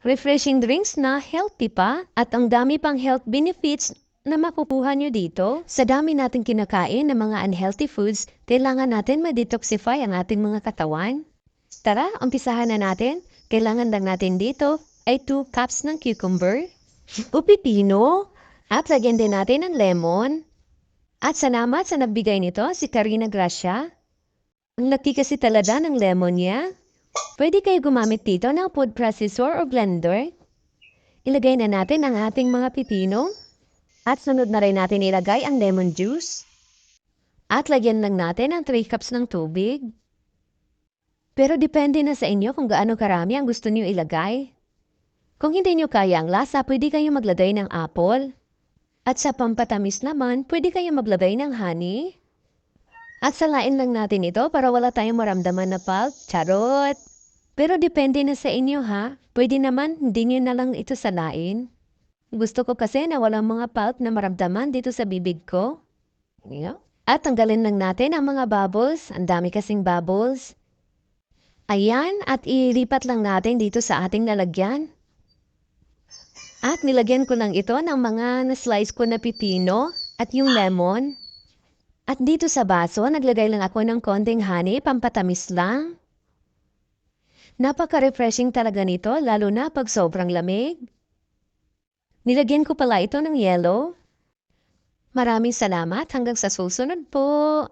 refreshing drinks na healthy pa at ang dami pang health benefits na makukuha nyo dito. Sa dami natin kinakain ng mga unhealthy foods, kailangan natin ma-detoxify ang ating mga katawan. Tara, umpisahan na natin. Kailangan lang natin dito ay 2 cups ng cucumber, o pipino, at lagyan din natin ng lemon. At salamat sa nagbigay nito, si Karina Gracia. Ang laki kasi talaga ng lemon niya. Pwede kayo gumamit dito ng food processor o blender. Ilagay na natin ang ating mga pipino. At sunod na rin natin ilagay ang lemon juice. At lagyan lang natin ang 3 cups ng tubig. Pero depende na sa inyo kung gaano karami ang gusto niyo ilagay. Kung hindi niyo kaya ang lasa, pwede kayo maglagay ng apple. At sa pampatamis naman, pwede kayo maglagay ng honey. At salain lang natin ito para wala tayong maramdaman na pulp. Charot! Pero depende na sa inyo ha. Pwede naman hindi nyo na lang ito salain. Gusto ko kasi na walang mga pulp na maramdaman dito sa bibig ko. At tanggalin lang natin ang mga bubbles. Ang dami kasing bubbles. Ayan, at ilipat lang natin dito sa ating lalagyan. At nilagyan ko lang ito ng mga na-slice ko na pipino at yung lemon. At dito sa baso, naglagay lang ako ng konting honey, pampatamis lang. Napaka-refreshing talaga nito, lalo na pag sobrang lamig. Nilagyan ko pala ito ng yellow. Maraming salamat, hanggang sa susunod po.